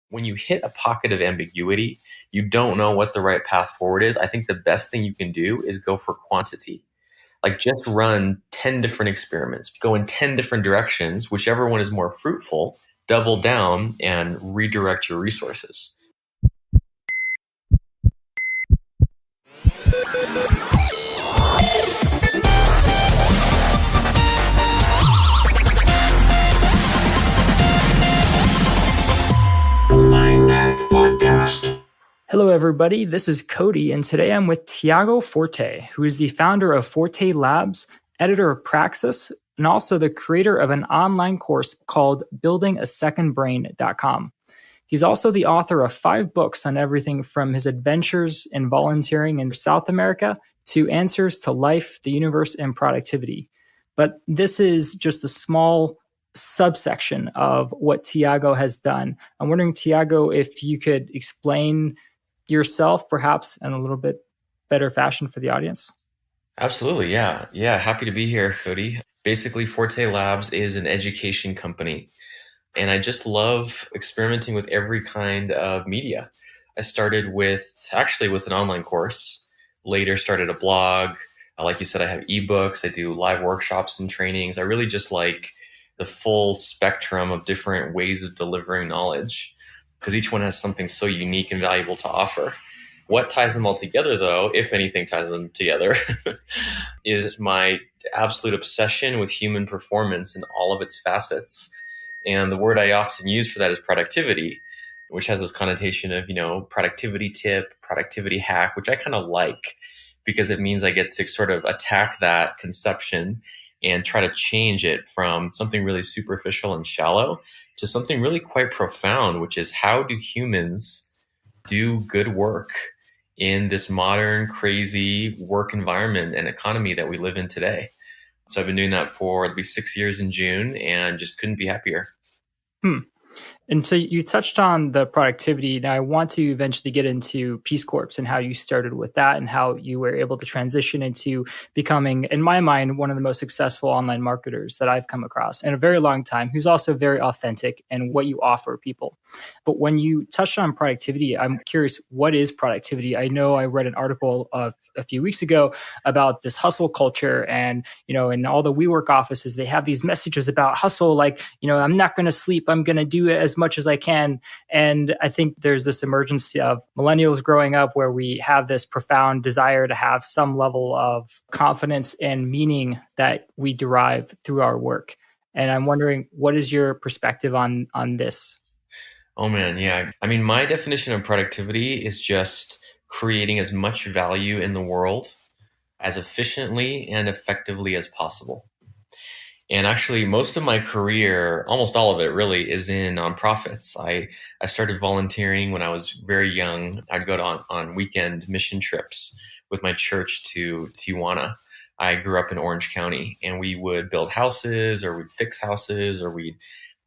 when you hit a pocket of ambiguity, you don't know what the right path forward is. I think the best thing you can do is go for quantity. Like just run 10 different experiments, go in 10 different directions, whichever one is more fruitful, double down and redirect your resources. Hello, everybody. This is Cody, and today I'm with Tiago Forte, who is the founder of Forte Labs, editor of Praxis, and also the creator of an online course called buildingasecondbrain.com. He's also the author of 5 books on everything from his adventures in volunteering in South America to answers to life, the universe, and productivity. But this is just a small subsection of what Tiago has done. I'm wondering, Tiago, if you could explain yourself perhaps in a little bit better fashion for the audience. Absolutely. Yeah. Happy to be here, Cody. Basically, Forte Labs is an education company, and I just love experimenting with every kind of media. I started with an online course, later started a blog. Like you said, I have ebooks, I do live workshops and trainings. I really just like the full spectrum of different ways of delivering knowledge, because each one has something so unique and valuable to offer. What ties them all together, though, if anything ties them together, is my absolute obsession with human performance in all of its facets. And the word I often use for that is productivity, which has this connotation of, productivity tip, productivity hack, which I kind of like because it means I get to sort of attack that conception and try to change it from something really superficial and shallow to something really quite profound, which is how do humans do good work in this modern, crazy work environment and economy that we live in today. So I've been doing that for at least 6 years in June and just couldn't be happier. And so you touched on the productivity. Now I want to eventually get into Peace Corps and how you started with that and how you were able to transition into becoming, in my mind, one of the most successful online marketers that I've come across in a very long time, who's also very authentic in what you offer people. But when you touched on productivity, I'm curious, what is productivity? I know I read an article a few weeks ago about this hustle culture, and, in all the WeWork offices, they have these messages about hustle, like, I'm not going to sleep, I'm going to do it as much as I can. And I think there's this emergence of millennials growing up where we have this profound desire to have some level of confidence and meaning that we derive through our work. And I'm wondering, what is your perspective on this? Oh man, yeah. I mean, my definition of productivity is just creating as much value in the world as efficiently and effectively as possible. And actually, most of my career, almost all of it really, is in nonprofits. I started volunteering when I was very young. I'd go on weekend mission trips with my church to Tijuana. I grew up in Orange County, and we would build houses, or we'd fix houses, or we'd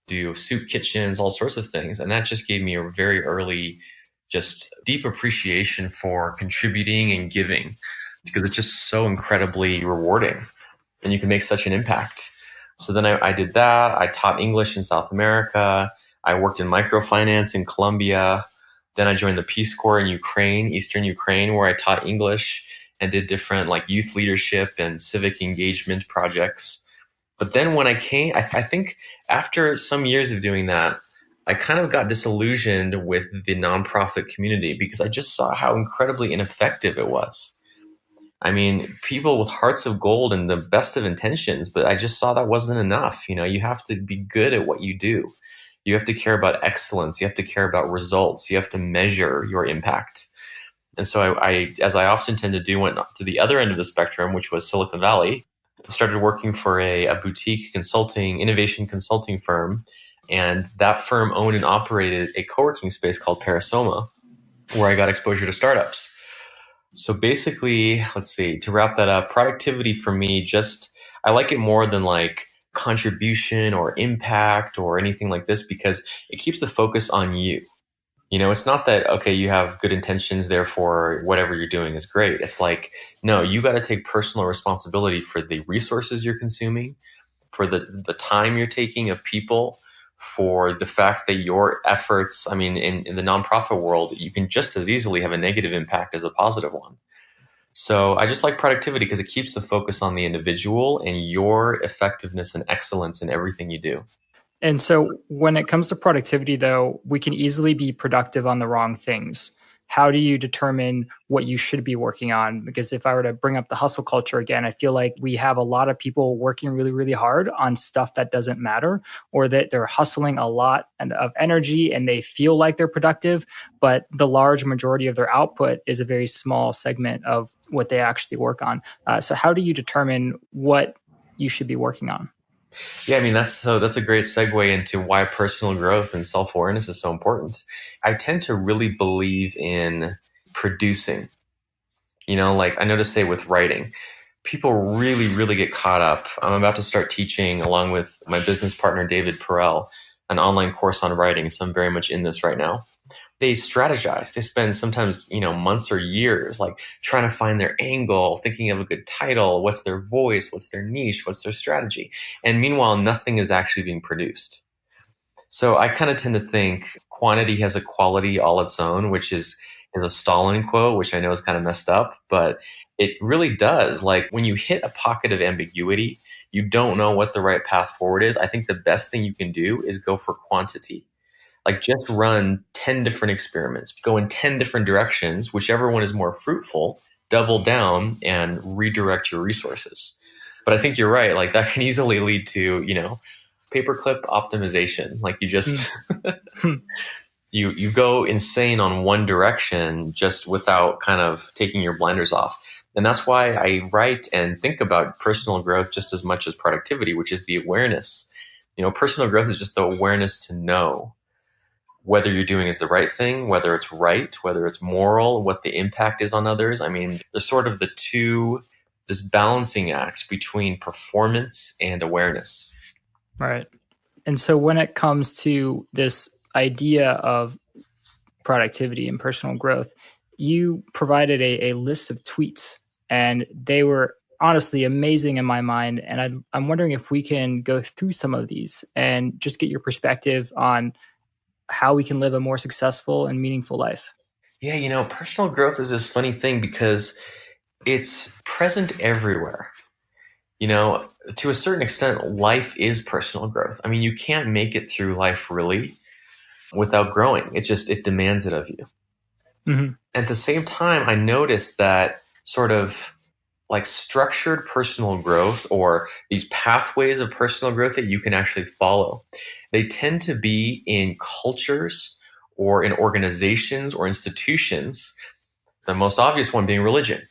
do soup kitchens, all sorts of things. And that just gave me a very early, just deep appreciation for contributing and giving, because it's just so incredibly rewarding, and you can make such an impact. So then I did that. I taught English in South America. I worked in microfinance in Colombia. Then I joined the Peace Corps in Ukraine, Eastern Ukraine, where I taught English and did different youth leadership and civic engagement projects. But then when I came, I think after some years of doing that, I kind of got disillusioned with the nonprofit community because I just saw how incredibly ineffective it was. I mean, people with hearts of gold and the best of intentions, but I just saw that wasn't enough. You have to be good at what you do. You have to care about excellence. You have to care about results. You have to measure your impact. And so I, as I often tend to do, went to the other end of the spectrum, which was Silicon Valley. I started working for a boutique innovation consulting firm. And that firm owned and operated a co-working space called Parasoma, where I got exposure to startups. So basically, let's see, to wrap that up, productivity for me, I like it more than contribution or impact or anything like this, because it keeps the focus on you. It's not that, okay, you have good intentions, therefore whatever you're doing is great. It's no, you got to take personal responsibility for the resources you're consuming, for the time you're taking of people, for the fact that your efforts, I mean, in the nonprofit world, you can just as easily have a negative impact as a positive one. So I just like productivity because it keeps the focus on the individual and your effectiveness and excellence in everything you do. And so when it comes to productivity, though, we can easily be productive on the wrong things. How do you determine what you should be working on? Because if I were to bring up the hustle culture again, I feel like we have a lot of people working really, really hard on stuff that doesn't matter, or that they're hustling a lot of energy and they feel like they're productive, but the large majority of their output is a very small segment of what they actually work on. So how do you determine what you should be working on? Yeah, I mean that's a great segue into why personal growth and self-awareness is so important. I tend to really believe in producing. Like I notice say with writing, people really, really get caught up. I'm about to start teaching along with my business partner David Perel an online course on writing, so I'm very much in this right now. They strategize. They spend sometimes, months or years like trying to find their angle, thinking of a good title, what's their voice, what's their niche, what's their strategy. And meanwhile, nothing is actually being produced. So I kind of tend to think quantity has a quality all its own, which is a Stalin quote, which I know is kind of messed up, but it really does. Like when you hit a pocket of ambiguity, you don't know what the right path forward is. I think the best thing you can do is go for quantity. Like just run 10 different experiments, go in 10 different directions, whichever one is more fruitful, double down and redirect your resources. But I think you're right. Like that can easily lead to, paperclip optimization. Like you just you go insane on one direction just without kind of taking your blinders off. And that's why I write and think about personal growth just as much as productivity, which is the awareness. Personal growth is just the awareness to know whether you're doing is the right thing, whether it's right, whether it's moral, what the impact is on others. I mean, there's sort of this balancing act between performance and awareness. Right. And so when it comes to this idea of productivity and personal growth, you provided a list of tweets, and they were honestly amazing in my mind. And I'm wondering if we can go through some of these and just get your perspective on how we can live a more successful and meaningful life. Yeah, personal growth is this funny thing because it's present everywhere. To a certain extent, life is personal growth. I mean, you can't make it through life really without growing. It demands it of you. Mm-hmm. At the same time, I noticed that sort of like structured personal growth or these pathways of personal growth that you can actually follow, they tend to be in cultures or in organizations or institutions. The most obvious one being religion.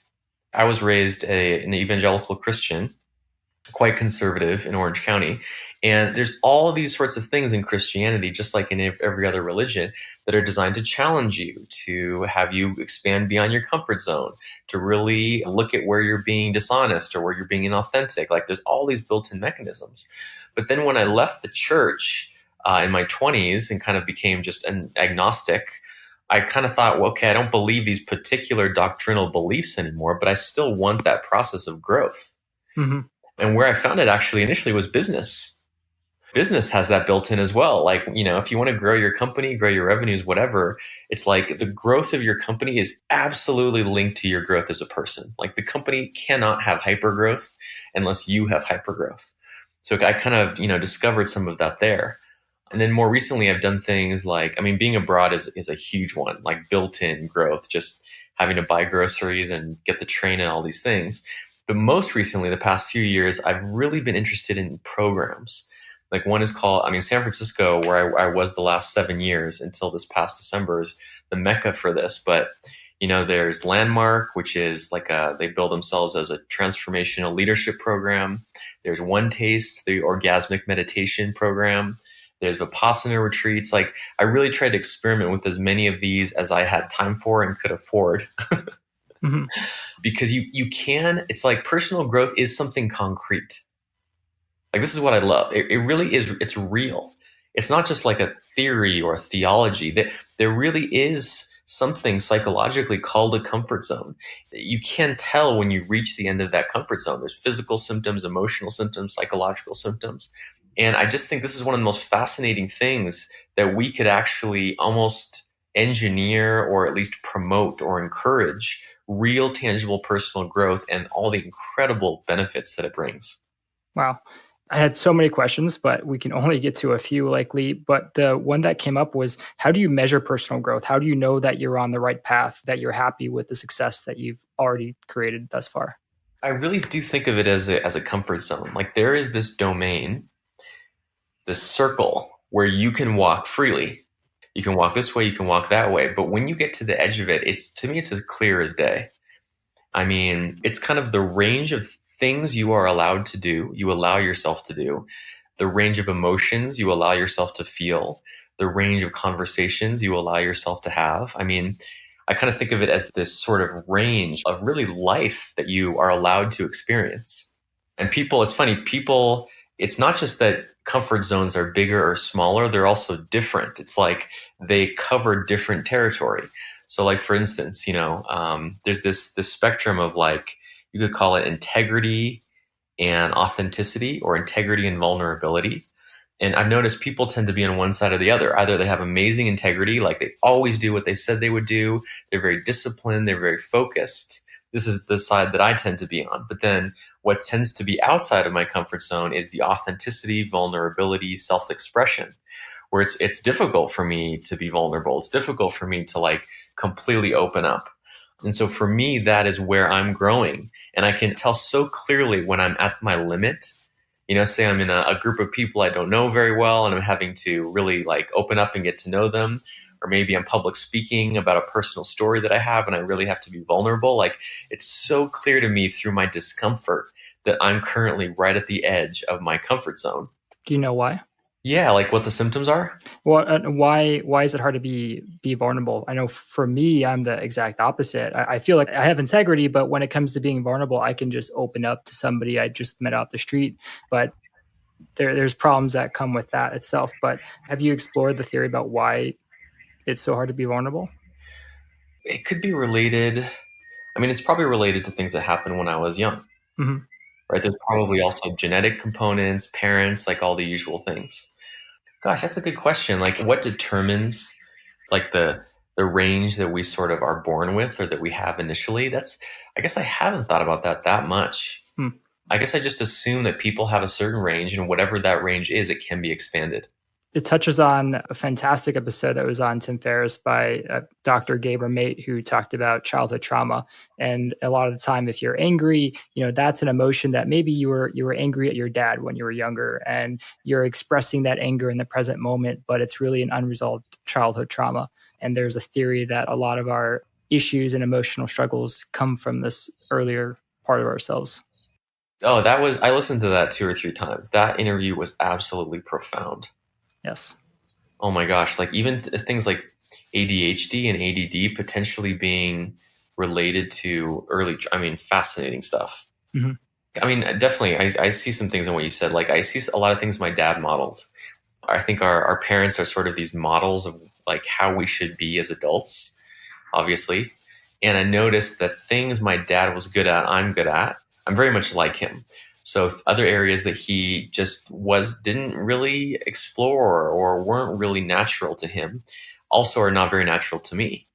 I was raised an evangelical Christian, quite conservative in Orange County. And there's all these sorts of things in Christianity, just like in every other religion, that are designed to challenge you, to have you expand beyond your comfort zone, to really look at where you're being dishonest or where you're being inauthentic. Like there's all these built-in mechanisms. But then when I left the church in my 20s and kind of became just an agnostic, I kind of thought, well, okay, I don't believe these particular doctrinal beliefs anymore, but I still want that process of growth. Mm-hmm. And where I found it actually initially was business. Business has that built in as well. Like, if you want to grow your company, grow your revenues, whatever, it's like the growth of your company is absolutely linked to your growth as a person. Like the company cannot have hyper growth unless you have hyper growth. So I kind of, discovered some of that there. And then more recently, I've done things like, being abroad is a huge one, like built-in growth, just having to buy groceries and get the train and all these things. But most recently, the past few years, I've really been interested in programs. Like one is called, San Francisco, where I was the last 7 years until this past December is the mecca for this. But, there's Landmark, which is like they build themselves as a transformational leadership program. There's One Taste, the orgasmic meditation program. There's Vipassana retreats. Like I really tried to experiment with as many of these as I had time for and could afford. Mm-hmm. Because it's like personal growth is something concrete. Like this is what I love. It really is. It's real. It's not just like a theory or a theology. There really is something psychologically called a comfort zone. You can tell when you reach the end of that comfort zone. There's physical symptoms, emotional symptoms, psychological symptoms. And I just think this is one of the most fascinating things that we could actually almost engineer or at least promote or encourage real tangible personal growth and all the incredible benefits that it brings. Wow. I had so many questions, but we can only get to a few likely. But the one that came up was, how do you measure personal growth? How do you know that you're on the right path, that you're happy with the success that you've already created thus far? I really do think of it as a comfort zone. Like there is this domain, this circle where you can walk freely. You can walk this way, you can walk that way. But when you get to the edge of it, it's to me, it's as clear as day. I mean, it's kind of the range of things you are allowed to do, you allow yourself to do, the range of emotions you allow yourself to feel, the range of conversations you allow yourself to have. I mean, I kind of think of it as this sort of range of really life that you are allowed to experience. And people, it's funny, people, it's not just that comfort zones are bigger or smaller, they're also different. It's like they cover different territory. So, like for instance, there's this spectrum of like you could call it integrity and authenticity, or integrity and vulnerability. And I've noticed people tend to be on one side or the other. Either they have amazing integrity, like they always do what they said they would do. They're very disciplined. They're very focused. This is the side that I tend to be on. But then what tends to be outside of my comfort zone is the authenticity, vulnerability, self-expression, where it's difficult for me to be vulnerable. It's difficult for me to like completely open up. And so for me, that is where I'm growing. And I can tell so clearly when I'm at my limit. Say I'm in a group of people I don't know very well and I'm having to really like open up and get to know them. Or maybe I'm public speaking about a personal story that I have and I really have to be vulnerable. Like it's so clear to me through my discomfort that I'm currently right at the edge of my comfort zone. Do you know why? Yeah, like what the symptoms are. Well, why is it hard to be vulnerable? I know for me, I'm the exact opposite. I feel like I have integrity, but when it comes to being vulnerable, I can just open up to somebody I just met off the street. But there's problems that come with that itself. But have you explored the theory about why it's so hard to be vulnerable? It could be related. I mean, it's probably related to things that happened when I was young, Hmm. right? There's probably also genetic components, parents, like all the usual things. Gosh, that's a good question. Like what determines like the range that we sort of are born with or that we have initially? That's I guess I haven't thought about that much. Hmm. I guess I just assume that people have a certain range and whatever that range is, it can be expanded. It touches on a fantastic episode that was on Tim Ferriss by Dr. Gaber Mate, who talked about childhood trauma. And a lot of the time, if you're angry, that's an emotion that maybe you were angry at your dad when you were younger, and you're expressing that anger in the present moment, but it's really an unresolved childhood trauma. And there's a theory that a lot of our issues and emotional struggles come from this earlier part of ourselves. Oh, I listened to that 2 or 3 times. That interview was absolutely profound. Yes. Oh my gosh, like even things like ADHD and ADD potentially being related to I mean, fascinating stuff. Hmm. I mean, definitely, I see some things in what you said. Like, I see a lot of things my dad modeled. I think our parents are sort of these models of like how we should be as adults, obviously. And I noticed that things my dad was good at, I'm good at. I'm very much like him. So other areas that he just didn't really explore or weren't really natural to him also are not very natural to me.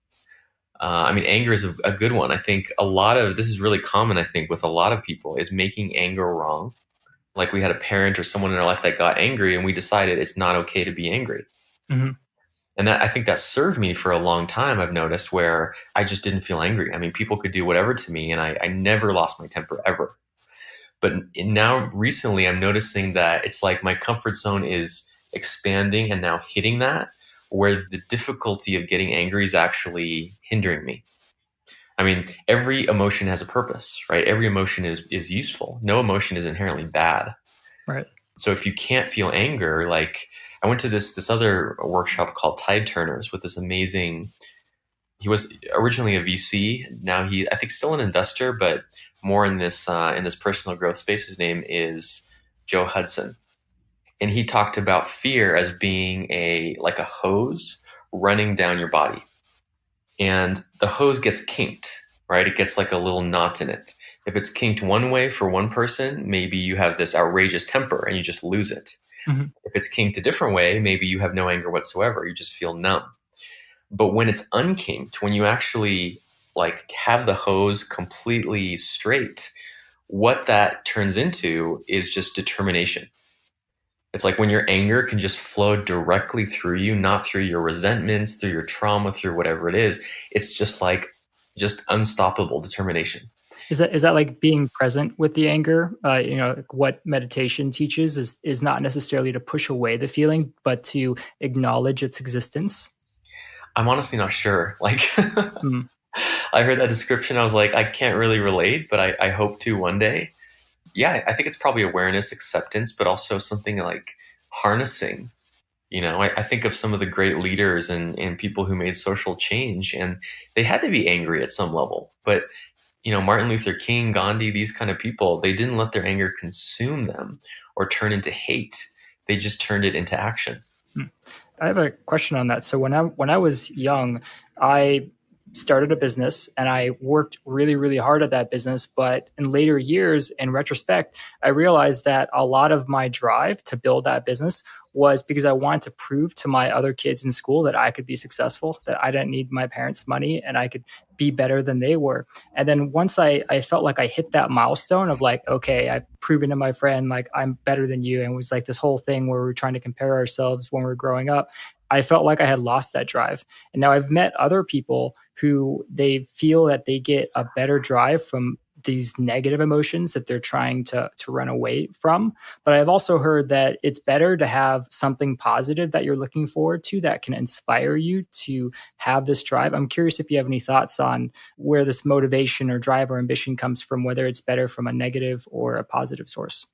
I mean, anger is a good one. I think a lot of this is really common, I think, with a lot of people is making anger wrong. Like we had a parent or someone in our life that got angry and we decided it's not okay to be angry. Hmm. And that I think that served me for a long time, I've noticed, where I just didn't feel angry. I mean, people could do whatever to me and I never lost my temper ever. But now recently I'm noticing that it's like my comfort zone is expanding and now hitting that where the difficulty of getting angry is actually hindering me. I mean, every emotion has a purpose, right? Every emotion is useful. No emotion is inherently bad. Right. So if you can't feel anger, like I went to this other workshop called Tide Turners with this amazing. He was originally a VC. Now I think, still an investor, but more in this personal growth space. His name is Joe Hudson, and he talked about fear as being like a hose running down your body, and the hose gets kinked, right? It gets like a little knot in it. If it's kinked one way for one person, maybe you have this outrageous temper and you just lose it. Mhm. If it's kinked a different way, maybe you have no anger whatsoever. You just feel numb. But when it's unkinked, when you actually like have the hose completely straight, what that turns into is just determination. It's like when your anger can just flow directly through you, not through your resentments, through your trauma, through whatever it is. It's just like just unstoppable determination. Is that like being present with the anger? Like what meditation teaches is not necessarily to push away the feeling, but to acknowledge its existence. I'm honestly not sure. Like, Mm, I heard that description. I was like, I can't really relate, but I hope to one day. Yeah, I think it's probably awareness, acceptance, but also something like harnessing. I think of some of the great leaders and people who made social change, and they had to be angry at some level. But, Martin Luther King, Gandhi, these kind of people, they didn't let their anger consume them or turn into hate. They just turned it into action. mm. I have a question on that. So when I was young, I started a business and I worked really really hard at that business. But in later years, in retrospect, I realized that a lot of my drive to build that business was because I wanted to prove to my other kids in school that I could be successful, that I didn't need my parents' money and I could be better than they were. And then once I felt like I hit that milestone of like, okay, I've proven to my friend like I'm better than you, and it was like this whole thing where we were trying to compare ourselves when we were growing up. I felt like I had lost that drive. And now I've met other people who they feel that they get a better drive from these negative emotions that they're trying to run away from. But I've also heard that it's better to have something positive that you're looking forward to that can inspire you to have this drive. I'm curious if you have any thoughts on where this motivation or drive or ambition comes from, whether it's better from a negative or a positive source.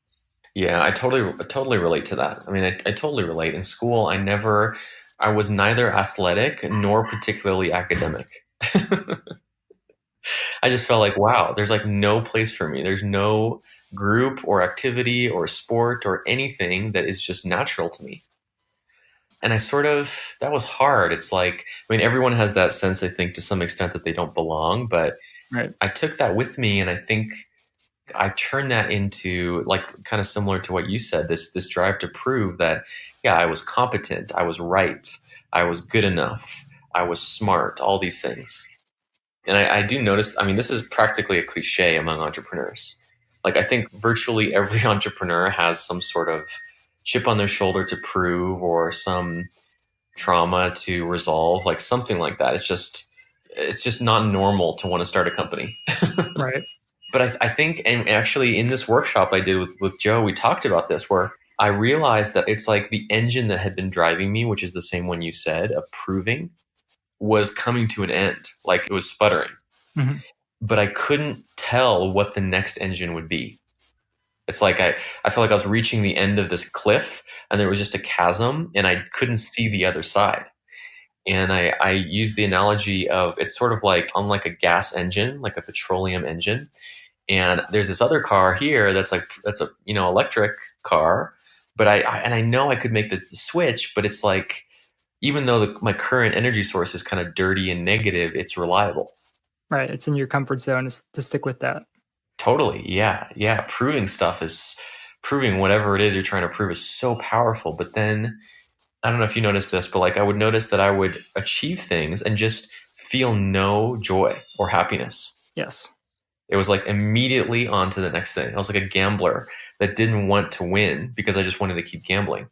Yeah, I totally relate to that. I mean, I totally relate. In school, I was neither athletic nor particularly academic. I just felt like, wow, there's like no place for me. There's no group or activity or sport or anything that is just natural to me. And that was hard. It's like, I mean, everyone has that sense, I think, to some extent that they don't belong, but Right. I took that with me and I think I turned that into like kind of similar to what you said, this drive to prove that, yeah, I was competent, I was right, I was good enough, I was smart, all these things. And I do notice, I mean, this is practically a cliche among entrepreneurs. Like, I think virtually every entrepreneur has some sort of chip on their shoulder to prove or some trauma to resolve, like something like that. It's just not normal to want to start a company. Right. But I think, and actually in this workshop I did with Joe, we talked about this where I realized that it's like the engine that had been driving me, which is the same one you said, of proving, was coming to an end. Like it was sputtering. Mhm. But I couldn't tell what the next engine would be. It's like I felt like I was reaching the end of this cliff and there was just a chasm and I couldn't see the other side. And I use the analogy of it's sort of like unlike a gas engine, like a petroleum engine. And there's this other car here that's a electric car, but I know I could make this the switch, but it's like even though my current energy source is kind of dirty and negative, it's reliable. Right. It's in your comfort zone to stick with that. Totally. Yeah. Yeah. Proving whatever it is you're trying to prove is so powerful. But then I don't know if you noticed this, but like I would notice that I would achieve things and just feel no joy or happiness. Yes. It was like immediately on to the next thing. I was like a gambler that didn't want to win because I just wanted to keep gambling.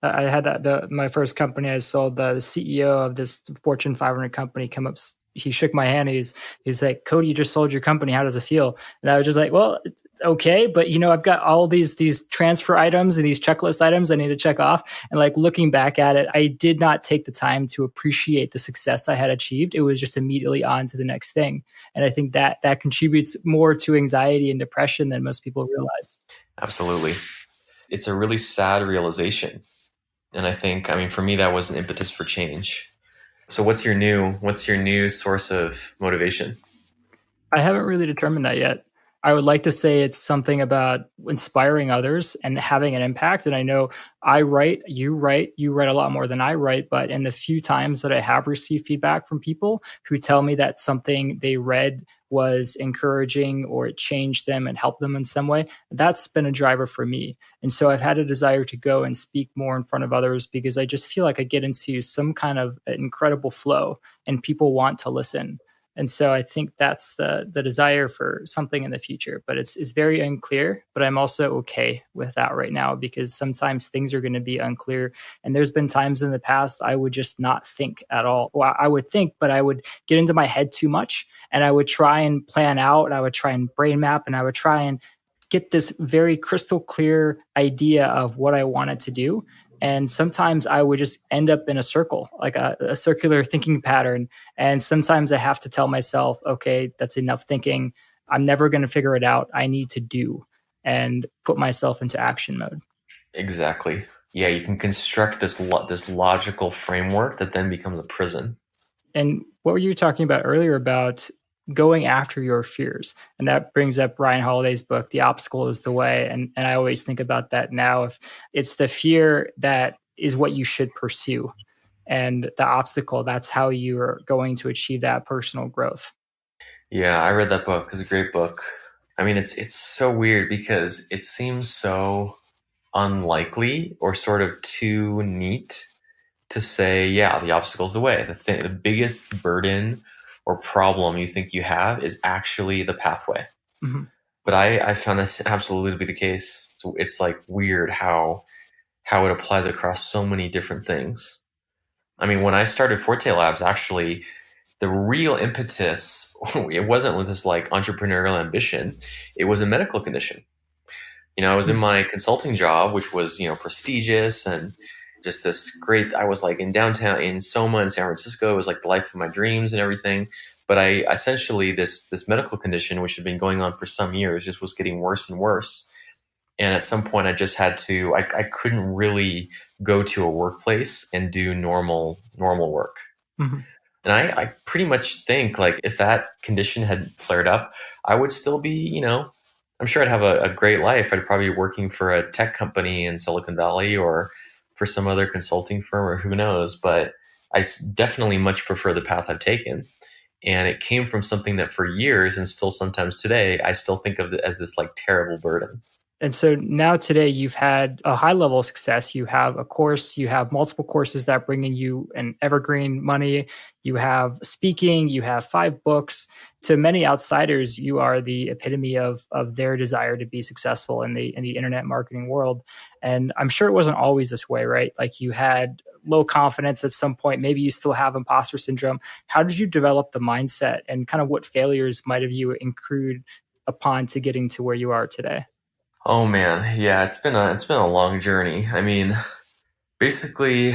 I had my first company I sold. The CEO of this Fortune 500 company come up. He shook my hand. He's like, Cody, you just sold your company. How does it feel? And I was just like, well, it's okay, but I've got all these transfer items and these checklist items I need to check off. And like looking back at it, I did not take the time to appreciate the success I had achieved. It was just immediately on to the next thing. And I think that contributes more to anxiety and depression than most people realize. Absolutely. It's a really sad realization. And I think, I mean, for me, that was an impetus for change. So what's your new source of motivation? I haven't really determined that yet. I would like to say it's something about inspiring others and having an impact. And I know I write, you write a lot more than I write, but in the few times that I have received feedback from people who tell me that something they read was encouraging or it changed them and helped them in some way, that's been a driver for me. And so I've had a desire to go and speak more in front of others because I just feel like I get into some kind of incredible flow and people want to listen. And so I think that's the desire for something in the future, but it's very unclear. But I'm also okay with that right now because sometimes things are going to be unclear. And there's been times in the past I would just not think at all. Well, I would think, but I would get into my head too much, and I would try and plan out. And I would try and brain map, and I would try and get this very crystal clear idea of what I wanted to do. And sometimes I would just end up in a circle, like a circular thinking pattern. And sometimes I have to tell myself, okay, that's enough thinking. I'm never going to figure it out. I need to do and put myself into action mode. Exactly. Yeah, you can construct this logical framework that then becomes a prison. And what were you talking about earlier about going after your fears? And that brings up Ryan Holiday's book, The Obstacle is the Way. And I always think about that now. If it's the fear that is what you should pursue, and the obstacle, that's how you are going to achieve that personal growth. Yeah, I read that book. It's a great book. I mean, it's so weird because it seems so unlikely or sort of too neat to say, yeah, the obstacle's the way. The biggest burden or problem you think you have is actually the pathway. Mm-hmm. But I found this absolutely to be the case. It's like weird how it applies across so many different things. I mean, when I started Forte Labs, actually, the real impetus, it wasn't with this like entrepreneurial ambition. It was a medical condition. I was in my consulting job, which was, prestigious and just this great, I was like in downtown in Soma in San Francisco. It was like the life of my dreams and everything. But I essentially, this medical condition, which had been going on for some years, just was getting worse and worse. And at some point I just had to, I couldn't really go to a workplace and do normal work. Mm-hmm. And I pretty much think like if that condition had flared up, I would still be, I'm sure I'd have a great life. I'd probably be working for a tech company in Silicon Valley or for some other consulting firm or who knows. But definitely much prefer the path I've taken. And it came from something that for years and still sometimes today, I still think of it as this like terrible burden. And so now today you've had a high level of success. You have a course, you have multiple courses that bring in you an evergreen money. You have speaking, you have 5 books. To many outsiders, you are the epitome of their desire to be successful in the internet marketing world. And I'm sure it wasn't always this way, right? Like you had low confidence at some point. Maybe you still have imposter syndrome. How did you develop the mindset, and kind of what failures might have you accrued upon to getting to where you are today? Oh man, yeah, it's been a long journey. I mean, basically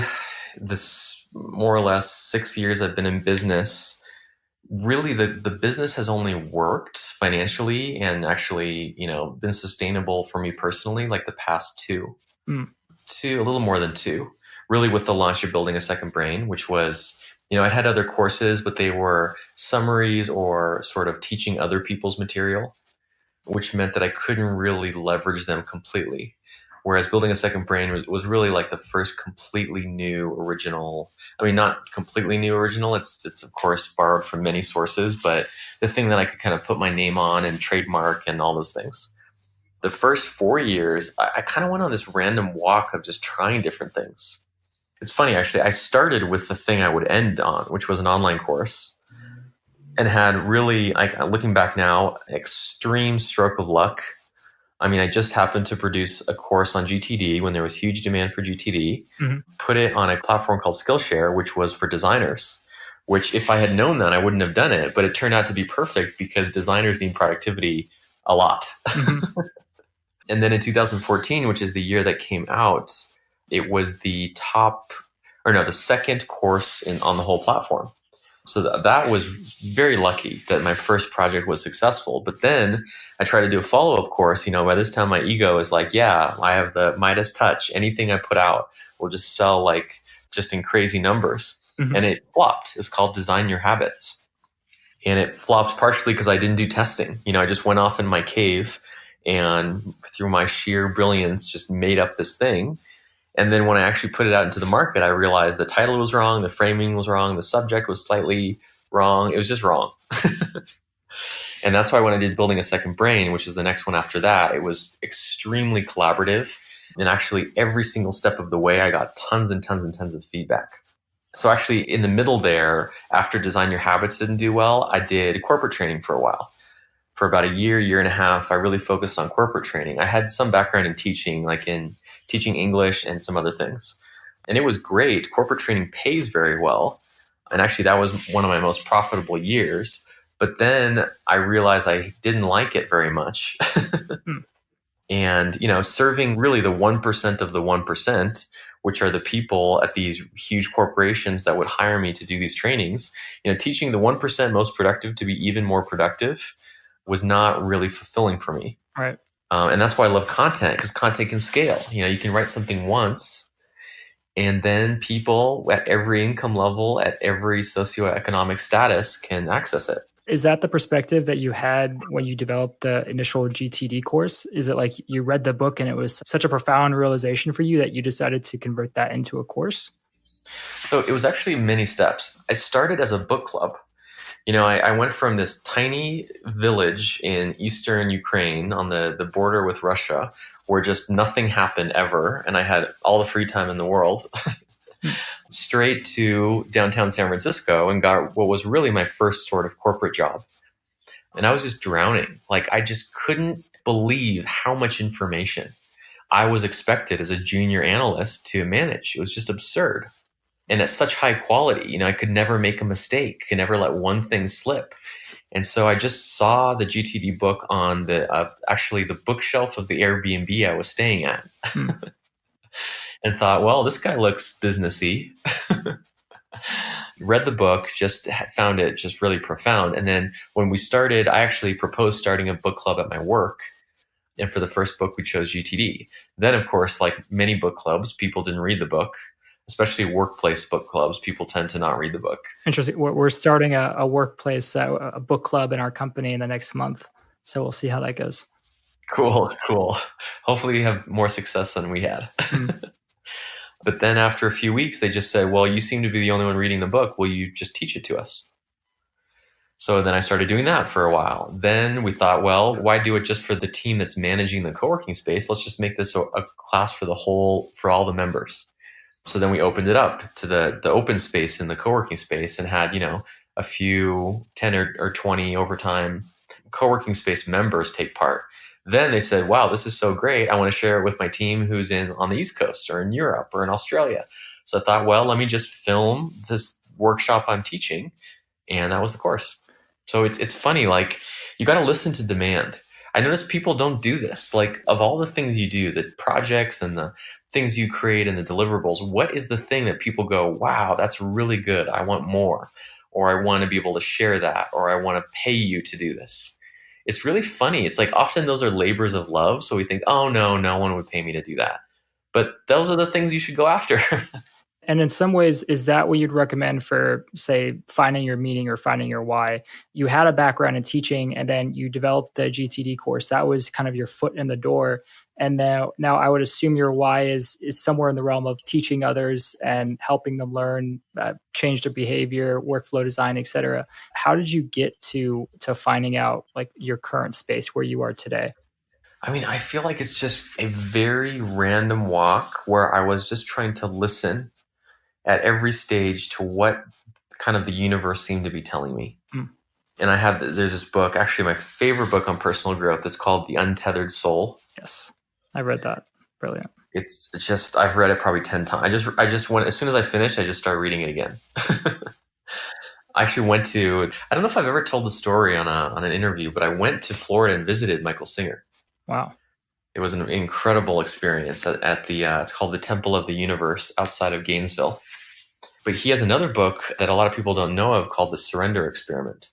this more or less 6 years I've been in business, really the business has only worked financially and actually, been sustainable for me personally like the past Mm. two, a little more than two, really with the launch of Building a Second Brain, which was, I had other courses, but they were summaries or sort of teaching other people's material, which meant that I couldn't really leverage them completely. Whereas Building a Second Brain was really like the first completely new original. I mean, not completely new original. It's of course borrowed from many sources, but the thing that I could kind of put my name on and trademark and all those things. The first 4 years, I kind of went on this random walk of just trying different things. It's funny, actually. I started with the thing I would end on, which was an online course, and had really, like looking back now, extreme stroke of luck. I mean, I just happened to produce a course on GTD when there was huge demand for GTD, Mm-hmm. put it on a platform called Skillshare, which was for designers, which if I had known that, I wouldn't have done it. But it turned out to be perfect because designers need productivity a lot. Mm-hmm. And then in 2014, which is the year that came out, it was the top, or no, the second course on the whole platform. So that was very lucky that my first project was successful. But then I tried to do a follow-up course. By this time my ego is like, yeah, I have the Midas touch. Anything I put out will just sell like just in crazy numbers. Mm-hmm. And it flopped. It's called Design Your Habits. And it flopped partially because I didn't do testing. I just went off in my cave and through my sheer brilliance just made up this thing. And then when I actually put it out into the market, I realized the title was wrong, the framing was wrong, the subject was slightly wrong. It was just wrong. And that's why when I did Building a Second Brain, which is the next one after that, it was extremely collaborative. And actually, every single step of the way, I got tons and tons and tons of feedback. So actually, in the middle there, after Design Your Habits didn't do well, I did corporate training for a while. For about a year and a half, I really focused on corporate training. I had some background in teaching, like in teaching English and some other things. And it was great. Corporate training pays very well. And actually, that was one of my most profitable years. But then I realized I didn't like it very much. And, serving really the 1% of the 1%, which are the people at these huge corporations that would hire me to do these trainings, teaching the 1% most productive to be even more productive was not really fulfilling for me. Right. And that's why I love content, because content can scale. You can write something once, and then people at every income level, at every socioeconomic status can access it. Is that the perspective that you had when you developed the initial GTD course? Is it like you read the book and it was such a profound realization for you that you decided to convert that into a course? So it was actually many steps. I started as a book club. I went from this tiny village in eastern Ukraine on the border with Russia, where just nothing happened ever, and I had all the free time in the world, straight to downtown San Francisco and got what was really my first sort of corporate job. And I was just drowning. Like, I just couldn't believe how much information I was expected as a junior analyst to manage. It was just absurd. And at such high quality, I could never make a mistake, could never let one thing slip. And so I just saw the GTD book on actually the bookshelf of the Airbnb I was staying at. And thought, well, this guy looks businessy. Read the book, just found it just really profound. And then when we started, I actually proposed starting a book club at my work. And for the first book, we chose GTD. Then, of course, like many book clubs, people didn't read the book, especially workplace book clubs. People tend to not read the book. Interesting. We're starting a workplace, a book club in our company in the next month. So we'll see how that goes. Cool. Hopefully you have more success than we had. But then after a few weeks, they just said, well, you seem to be the only one reading the book. Will you just teach it to us? So then I started doing that for a while. Then we thought, well, why do it just for the team that's managing the co-working space? Let's just make this a class for all the members. So then we opened it up to the open space in the co-working space and had, a few 10 or 20 over time co-working space members take part. Then they said, wow, this is so great. I want to share it with my team who's on the East Coast or in Europe or in Australia. So I thought, well, let me just film this workshop I'm teaching. And that was the course. So it's funny, like, you got to listen to demand. I notice people don't do this. Like, of all the things you do, the projects and the things you create and the deliverables, what is the thing that people go, wow, that's really good. I want more, or I want to be able to share that, or I want to pay you to do this. It's really funny. It's like often those are labors of love. So we think, oh, no one would pay me to do that. But those are the things you should go after. And in some ways, is that what you'd recommend for, say, finding your meaning or finding your why? You had a background in teaching and then you developed the GTD course. That was kind of your foot in the door. And now I would assume your why is somewhere in the realm of teaching others and helping them learn, change their behavior, workflow design, et cetera. How did you get to finding out like your current space where you are today? I mean, I feel like it's just a very random walk where I was just trying to listen at every stage to what kind of the universe seemed to be telling me. And there's this book, actually my favorite book on personal growth. It's called The Untethered Soul. Yes, I read that. Brilliant. It's just, I've read it probably 10 times. I just went, as soon as I finished, I just started reading it again. I actually went to, I don't know if I've ever told the story on an interview, but I went to Florida and visited Michael Singer. Wow. It was an incredible experience at the, it's called The Temple of the Universe outside of Gainesville. But he has another book that a lot of people don't know of called The Surrender Experiment,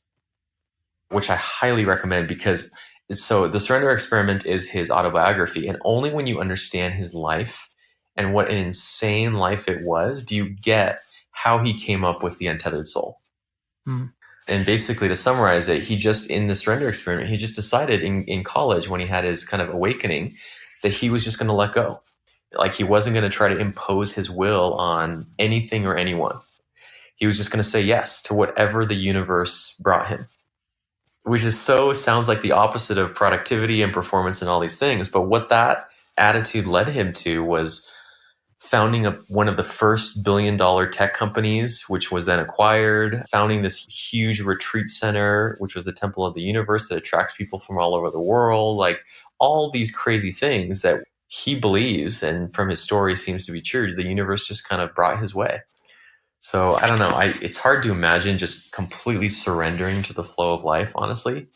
which I highly recommend because The Surrender Experiment is his autobiography. And only when you understand his life and what an insane life it was, do you get how he came up with the untethered soul. And basically, to summarize it, he just, in the surrender experiment, he just decided in college when he had his kind of awakening that he was just going to let go. Like he wasn't going to try to impose his will on anything or anyone. He was just going to say yes to whatever the universe brought him, which is so sounds like the opposite of productivity and performance and all these things. But what that attitude led him to was founding one of the first $1 billion tech companies, which was then acquired, founding this huge retreat center, which was the Temple of the Universe that attracts people from all over the world, like all these crazy things that he believes, and from his story seems to be true, the universe just kind of brought his way. So I don't know. It's hard to imagine just completely surrendering to the flow of life, honestly.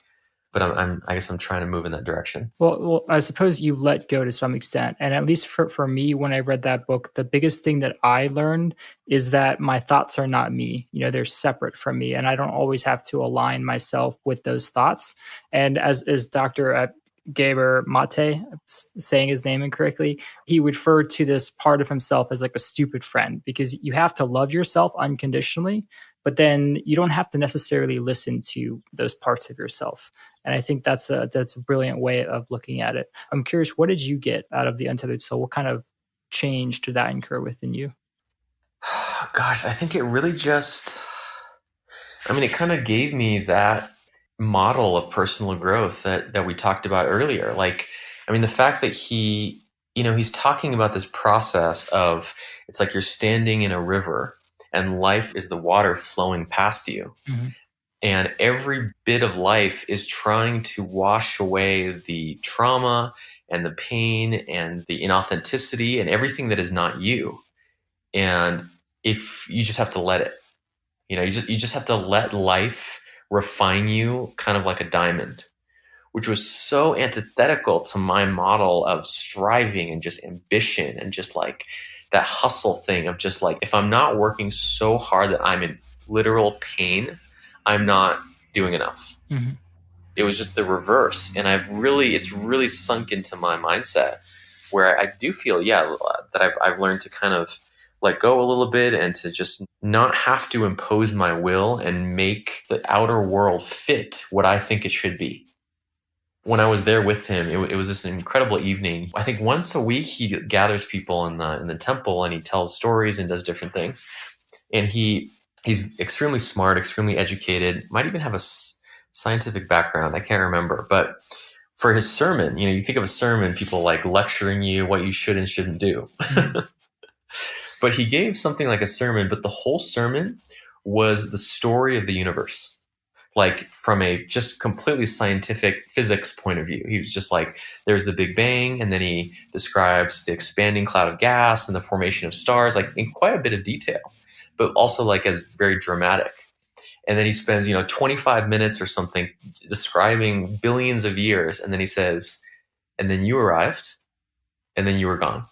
But I guess I'm trying to move in that direction. Well, I suppose you've let go to some extent. And at least for me, when I read that book, the biggest thing that I learned is that my thoughts are not me. You know, they're separate from me. And I don't always have to align myself with those thoughts. And as Dr. Gaber Mate, saying his name incorrectly, he referred to this part of himself as like a stupid friend, because you have to love yourself unconditionally, but then you don't have to necessarily listen to those parts of yourself. And I think that's a brilliant way of looking at it. I'm curious, what did you get out of the Untethered Soul? What kind of change did that incur within you? Gosh, I think it really just, I mean, it kind of gave me that model of personal growth that we talked about earlier. Like, I mean, the fact that he's talking about this process of, it's like you're standing in a river and life is the water flowing past you. Mm-hmm. And every bit of life is trying to wash away the trauma and the pain and the inauthenticity and everything that is not you. And if you just have to let it, you just have to let life refine you kind of like a diamond, which was so antithetical to my model of striving and just ambition and just like that hustle thing of just like, if I'm not working so hard that I'm in literal pain, I'm not doing enough. Mm-hmm. It was just the reverse. And it's really sunk into my mindset where I do feel, that I've learned to kind of let go a little bit and to just not have to impose my will and make the outer world fit what I think it should be. When I was there with him, it was this incredible evening. I think once a week he gathers people in the temple and he tells stories and does different things. And he's extremely smart, extremely educated, might even have a scientific background. I can't remember. But for his sermon, you think of a sermon, people like lecturing you what you should and shouldn't do. But he gave something like a sermon, but the whole sermon was the story of the universe. Like from a just completely scientific physics point of view. He was just like, there's the Big Bang, and then he describes the expanding cloud of gas and the formation of stars, like in quite a bit of detail, but also like as very dramatic. And then he spends, 25 minutes or something describing billions of years. And then he says, and then you arrived, and then you were gone.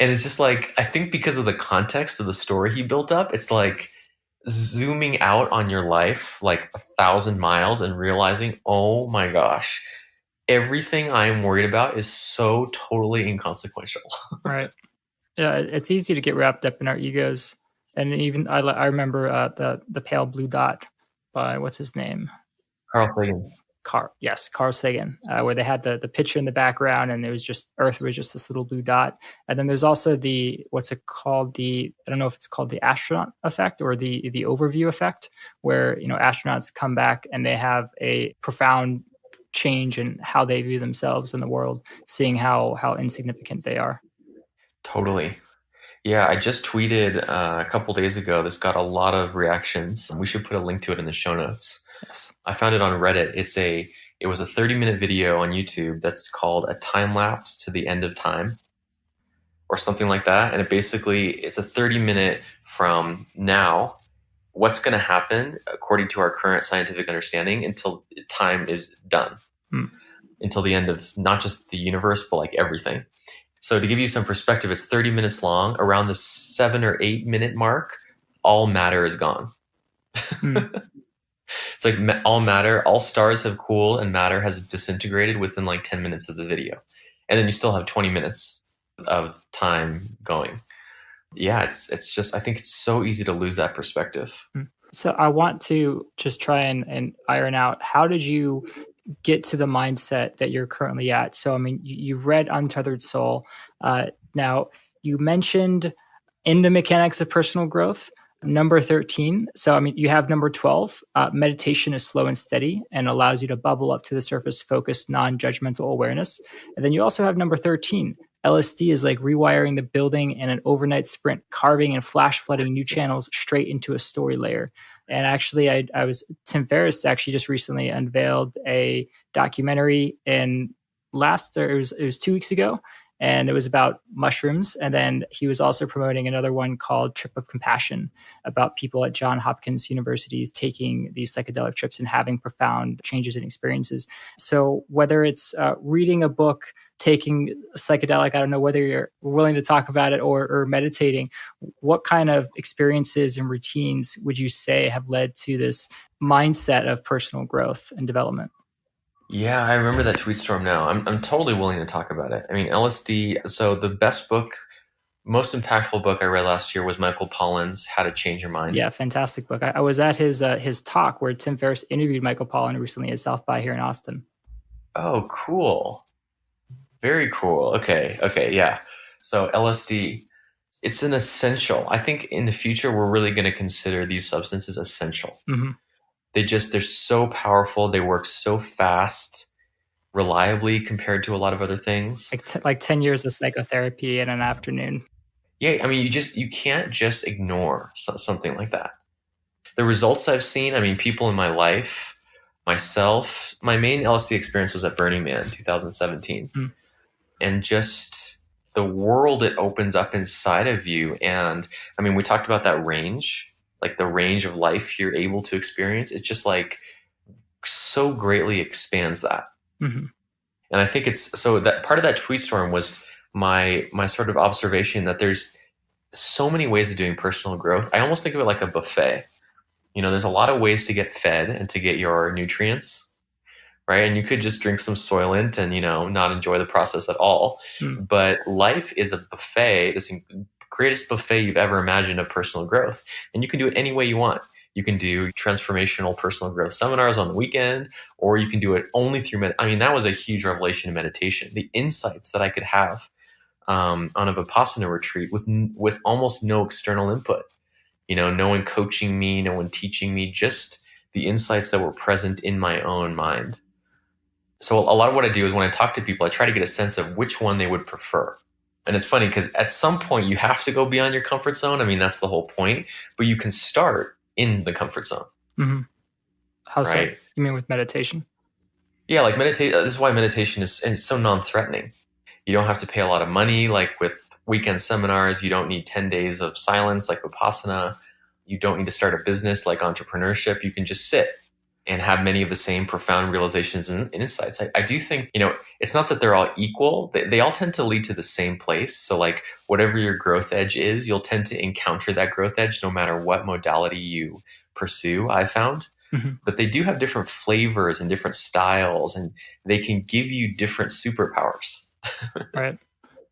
And it's just like, I think because of the context of the story he built up, it's like zooming out on your life like 1,000 miles and realizing, oh my gosh, everything I'm worried about is so totally inconsequential. Right. Yeah, it's easy to get wrapped up in our egos. And even I remember the Pale Blue Dot by, what's his name? Carl Sagan. Carl Sagan, where they had the picture in the background, and it was just Earth was just this little blue dot. And then there's also what's it called? I don't know if it's called the astronaut effect or the overview effect, where astronauts come back and they have a profound change in how they view themselves in the world, seeing how insignificant they are. Totally. Yeah, I just tweeted a couple days ago. This got a lot of reactions. We should put a link to it in the show notes. Yes. I found it on Reddit. It was a 30-minute video on YouTube that's called A Time Lapse to the End of Time or something like that. And it's a 30-minute from now, what's going to happen according to our current scientific understanding until time is done, until the end of not just the universe, but like everything. So to give you some perspective, it's 30 minutes long. Around the 7 or 8 minute mark, all matter is gone. It's like all matter, all stars have cooled and matter has disintegrated within like 10 minutes of the video. And then you still have 20 minutes of time going. Yeah, it's just I think it's so easy to lose that perspective. So I want to just try and iron out, how did you get to the mindset that you're currently at? So, I mean, you've read Untethered Soul. Now, you mentioned in the mechanics of personal growth, number 13. So, I mean, you have number 12. Meditation is slow and steady and allows you to bubble up to the surface, focused, non judgmental awareness. And then you also have number 13. LSD is like rewiring the building in an overnight sprint, carving and flash flooding new channels straight into a story layer. And actually, I was Tim Ferriss actually just recently unveiled a documentary in last, or it was 2 weeks ago, and it was about mushrooms. And then he was also promoting another one called Trip of Compassion, about people at Johns Hopkins universities taking these psychedelic trips and having profound changes in experiences. So whether it's reading a book, taking psychedelic, I don't know whether you're willing to talk about it, or meditating, what kind of experiences and routines would you say have led to this mindset of personal growth and development? Yeah, I remember that tweet storm now. I'm totally willing to talk about it. I mean, LSD, so the best book, most impactful book I read last year was Michael Pollan's How to Change Your Mind. Yeah, fantastic book. I was at his talk where Tim Ferriss interviewed Michael Pollan recently at South by here in Austin. Oh, cool. Very cool. Okay, yeah. So LSD, it's an essential. I think in the future we're really going to consider these substances essential. Mm-hmm. They're so powerful, they work so fast, reliably compared to a lot of other things. Like 10 years of psychotherapy in an afternoon. Yeah, I mean you can't just ignore something like that. The results I've seen, I mean people in my life, myself, my main LSD experience was at Burning Man 2017. Mm. And just the world it opens up inside of you. And I mean, we talked about that range, like the range of life you're able to experience. It just like so greatly expands that. Mm-hmm. And I think it's so that part of that tweet storm was my sort of observation that there's so many ways of doing personal growth. I almost think of it like a buffet. You know, there's a lot of ways to get fed and to get your nutrients, right? And you could just drink some Soylent and, you know, not enjoy the process at all. Mm. But life is a buffet, this greatest buffet you've ever imagined of personal growth. And you can do it any way you want. You can do transformational personal growth seminars on the weekend, or you can do it only through I mean, that was a huge revelation in meditation. The insights that I could have on a Vipassana retreat with almost no external input. You know, no one coaching me, no one teaching me, just the insights that were present in my own mind. So a lot of what I do is when I talk to people, I try to get a sense of which one they would prefer. And it's funny because at some point you have to go beyond your comfort zone. I mean, that's the whole point. But you can start in the comfort zone. Mm-hmm. How so? Right? You mean with meditation? Yeah, like meditate. This is why meditation is, and it's so non-threatening. You don't have to pay a lot of money, like with weekend seminars. You don't need 10 days of silence, like Vipassana. You don't need to start a business like entrepreneurship. You can just sit and have many of the same profound realizations and insights. I do think, you know, it's not that they're all equal. They all tend to lead to the same place. So like whatever your growth edge is, you'll tend to encounter that growth edge no matter what modality you pursue, I found. Mm-hmm. But they do have different flavors and different styles, and they can give you different superpowers. Right.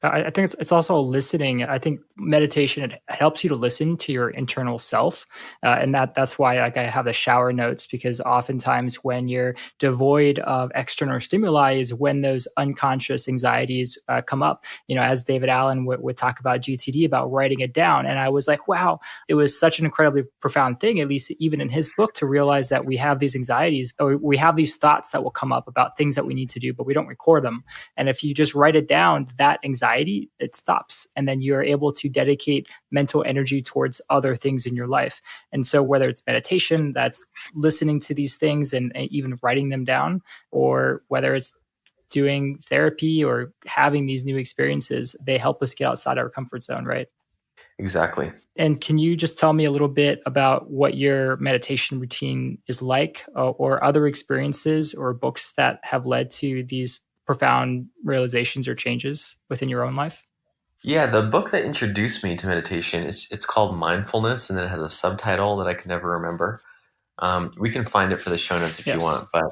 I think it's also listening. I think meditation, it helps you to listen to your internal self, and that's why like I have the shower notes, because oftentimes when you're devoid of external stimuli is when those unconscious anxieties come up. You know, as David Allen would talk about GTD, about writing it down, and I was like, wow, it was such an incredibly profound thing, at least even in his book, to realize that we have these anxieties, or we have these thoughts that will come up about things that we need to do, but we don't record them. And if you just write it down, that anxiety, it stops, and then you're able to dedicate mental energy towards other things in your life. And so whether it's meditation, that's listening to these things and even writing them down, or whether it's doing therapy or having these new experiences, they help us get outside our comfort zone, right? Exactly. And can you just tell me a little bit about what your meditation routine is like, or other experiences or books that have led to these profound realizations or changes within your own life? Yeah, the book that introduced me to meditation it's called Mindfulness, and then it has a subtitle that I can never remember. We can find it for the show notes if you Yes. want, but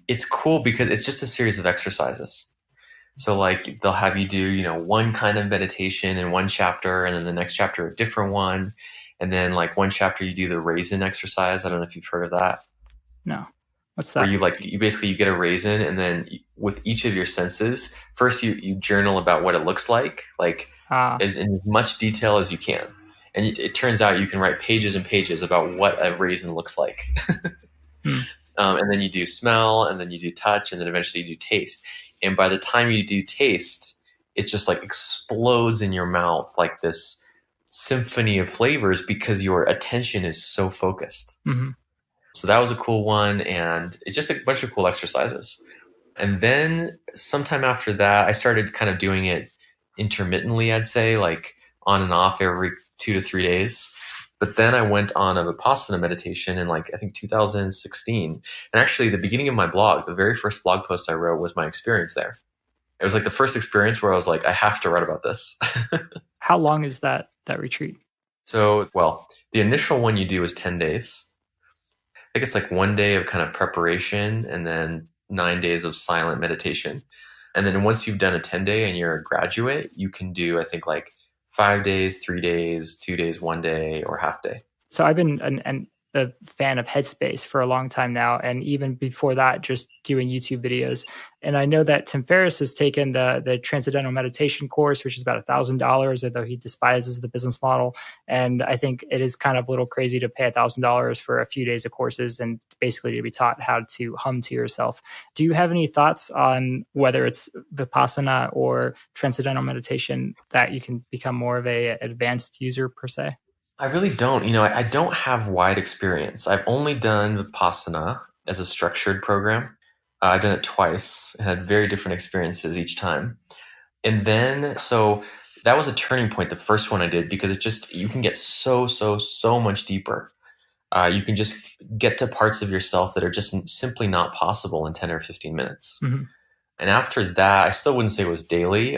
it's cool because it's just a series of exercises. So like they'll have you do, one kind of meditation in one chapter, and then the next chapter a different one. And then like one chapter you do the raisin exercise. I don't know if you've heard of that. No. What's Where that? you basically you get a raisin, and then with each of your senses, first you journal about what it looks like Ah, as in as much detail as you can. And it turns out you can write pages and pages about what a raisin looks like. hmm, And then you do smell, and then you do touch, and then eventually you do taste. And by the time you do taste, it just like explodes in your mouth like this symphony of flavors because your attention is so focused. mhm. So that was a cool one, and it's just a bunch of cool exercises. And then sometime after that, I started kind of doing it intermittently, I'd say, like on and off every 2 to 3 days. But then I went on a Vipassana meditation in like, I think 2016. And actually, the beginning of my blog, the very first blog post I wrote was my experience there. It was like the first experience where I was like, I have to write about this. How long is that retreat? So, well, the initial one you do is 10 days. I think it's like one day of kind of preparation and then 9 days of silent meditation. And then once you've done a 10-day and you're a graduate, you can do, I think, like 5 days, 3 days, 2 days, one day, or half day. So I've been a fan of Headspace for a long time now, and even before that, just doing YouTube videos. And I know that Tim Ferriss has taken the Transcendental Meditation course, which is about $1,000, although he despises the business model. And I think it is kind of a little crazy to pay $1,000 for a few days of courses and basically to be taught how to hum to yourself. Do you have any thoughts on whether it's Vipassana or Transcendental Meditation that you can become more of a advanced user per se? I really don't. I don't have wide experience. I've only done Vipassana as a structured program. I've done it twice and had very different experiences each time. And then, so that was a turning point, the first one I did, because you can get so, so, so much deeper. You can just get to parts of yourself that are just simply not possible in 10 or 15 minutes. Mhm. And after that, I still wouldn't say it was daily.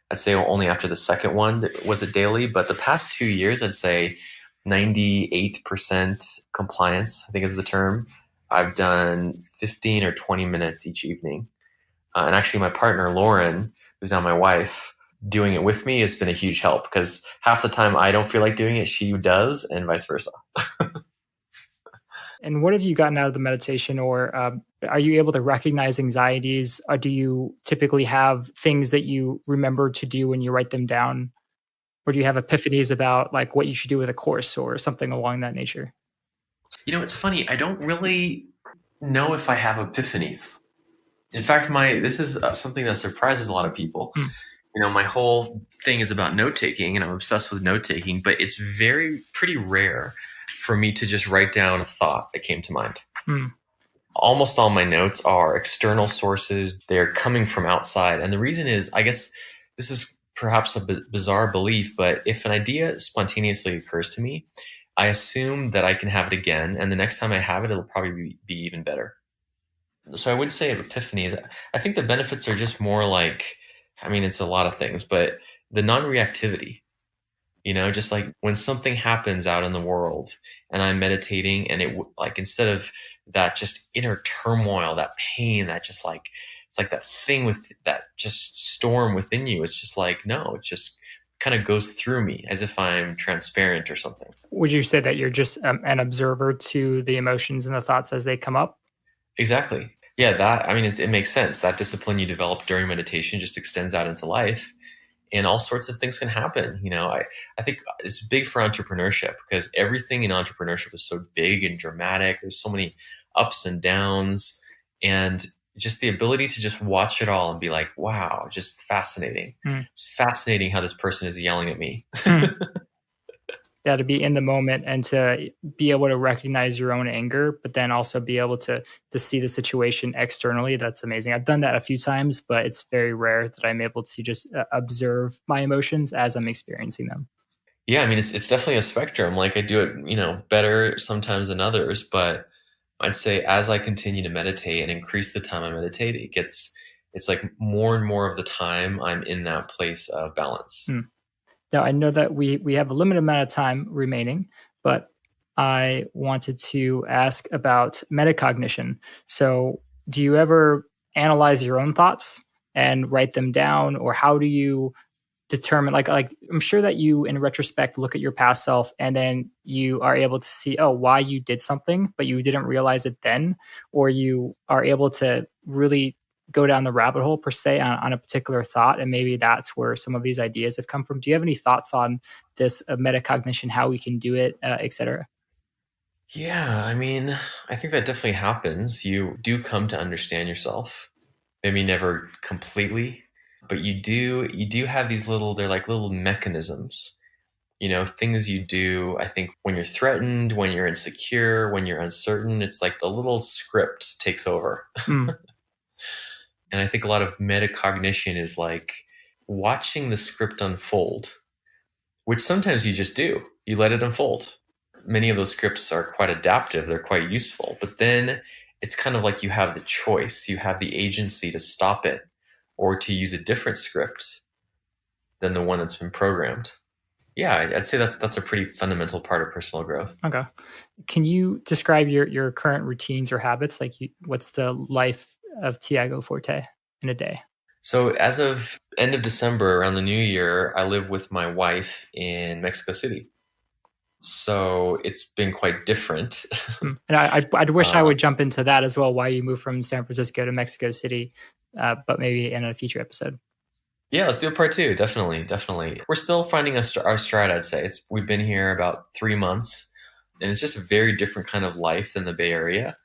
I'd say only after the second one was it daily. But the past 2 years, I'd say 98% compliance, I think is the term. I've done 15 or 20 minutes each evening. And actually, my partner, Lauren, who's now my wife, doing it with me has been a huge help because half the time I don't feel like doing it, she does, and vice versa. And what have you gotten out of the meditation, or are you able to recognize anxieties? Or do you typically have things that you remember to do when you write them down? Or do you have epiphanies about like what you should do with a course or something along that nature? It's funny. I don't really know if I have epiphanies. In fact, my this is something that surprises a lot of people. Hmm. My whole thing is about note taking, and I'm obsessed with note taking. But it's pretty rare for me to just write down a thought that came to mind. Hmm. Almost all my notes are external sources. They're coming from outside, and the reason is, I guess, this is perhaps a bizarre belief, but if an idea spontaneously occurs to me, I assume that I can have it again, and the next time I have it, it'll probably be even better. So I would say epiphanies. I think the benefits are just more like, I mean, it's a lot of things, but the non-reactivity, just like when something happens out in the world and I'm meditating and like, instead of that just inner turmoil, that pain, that just like, it's like that thing with that just storm within you. It's just like, no, it just kind of goes through me as if I'm transparent or something. Would you say that you're just an observer to the emotions and the thoughts as they come up? Exactly. Yeah, that, I mean, it makes sense. That discipline you develop during meditation just extends out into life, and all sorts of things can happen. I think it's big for entrepreneurship because everything in entrepreneurship is so big and dramatic. There's so many ups and downs, and just the ability to just watch it all and be like, wow, just fascinating. Hmm. It's fascinating how this person is yelling at me. Hmm. Yeah, to be in the moment and to be able to recognize your own anger, but then also be able to see the situation externally. That's amazing. I've done that a few times, but it's very rare that I'm able to just observe my emotions as I'm experiencing them. Yeah, I mean, it's definitely a spectrum. Like I do it, better sometimes than others, but I'd say as I continue to meditate and increase the time I meditate, it's like more and more of the time I'm in that place of balance. Hmm. Now, I know that we have a limited amount of time remaining, but I wanted to ask about metacognition. So, do you ever analyze your own thoughts? and write them down? Or how do you determine, like I'm sure that you in retrospect look at your past self and then you are able to see, oh, why you did something but you didn't realize it then, or you are able to really go down the rabbit hole per se on a particular thought, and maybe that's where some of these ideas have come from. Do you have any thoughts on this metacognition, how we can do it, etc.? Yeah, I mean, I think that definitely happens. You do come to understand yourself. Maybe never completely, but you do have these little, they're like little mechanisms. Things you do, I think when you're threatened, when you're insecure, when you're uncertain, it's like the little script takes over. Mm. And I think a lot of metacognition is like watching the script unfold, which sometimes you just do. You let it unfold. Many of those scripts are quite adaptive, they're quite useful, but then it's kind of like you have the choice, you have the agency to stop it or to use a different script than the one that's been programmed. Yeah, I'd say that's a pretty fundamental part of personal growth. Okay. Can you describe your current routines or habits? Like, what's the life of Tiago Forte in a day? So as of end of December, around the new year, I live with my wife in Mexico City. So it's been quite different. And I'd wish I would jump into that as well, why you moved from San Francisco to Mexico City, but maybe in a future episode. Yeah, let's do a part two. Definitely. We're still finding our stride, I'd say. We've been here about 3 months, and it's just a very different kind of life than the Bay Area.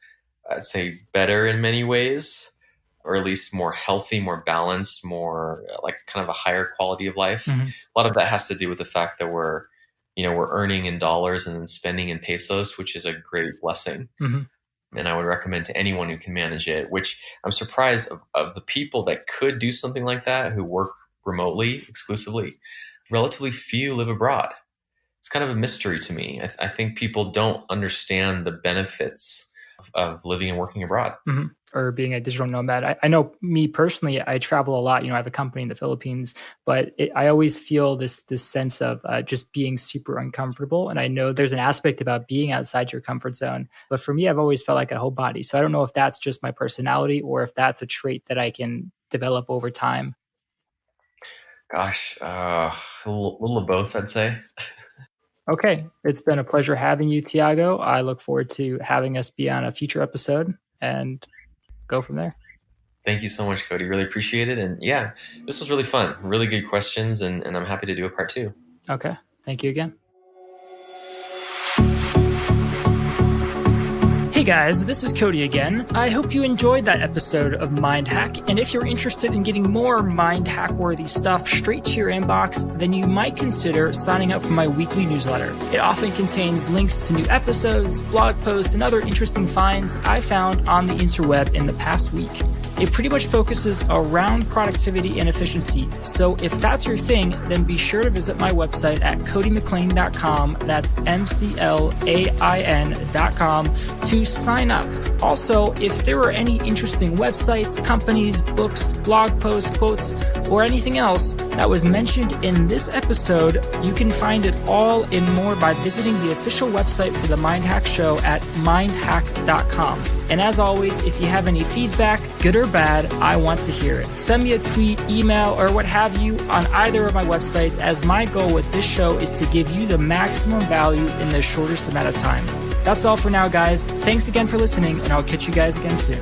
I'd say better in many ways, or at least more healthy, more balanced, more like kind of a higher quality of life. Mm-hmm. A lot of that has to do with the fact that we're earning in dollars and then spending in pesos, which is a great blessing. Mm-hmm. And I would recommend to anyone who can manage it, which I'm surprised of the people that could do something like that, who work remotely exclusively, relatively few live abroad. It's kind of a mystery to me. I think people don't understand the benefits of living and working abroad. Mm-hmm. Or being a digital nomad. I know me personally, I travel a lot. I have a company in the Philippines, but I always feel this sense of just being super uncomfortable. And I know there's an aspect about being outside your comfort zone. But for me, I've always felt like a homebody. So I don't know if that's just my personality or if that's a trait that I can develop over time. Gosh, a little of both, I'd say. Okay. It's been a pleasure having you, Tiago. I look forward to having us be on a future episode and go from there. Thank you so much, Cody. Really appreciate it. And yeah, this was really fun. Really good questions. And I'm happy to do a part two. Okay. Thank you again. Hey guys, this is Cody again. I hope you enjoyed that episode of Mind Hack, and if you're interested in getting more Mind Hack-worthy stuff straight to your inbox, then you might consider signing up for my weekly newsletter. It often contains links to new episodes, blog posts, and other interesting finds I found on the interweb in the past week. It pretty much focuses around productivity and efficiency. So if that's your thing, then be sure to visit my website at codymclain.com. That's MCLAIN.com to sign up. Also, if there are any interesting websites, companies, books, blog posts, quotes, or anything else that was mentioned in this episode, you can find it all and more by visiting the official website for the Mind Hack Show at mindhack.com. And as always, if you have any feedback, good or bad, I want to hear it. Send me a tweet, email, or what have you on either of my websites, as my goal with this show is to give you the maximum value in the shortest amount of time. That's all for now, guys. Thanks again for listening, and I'll catch you guys again soon.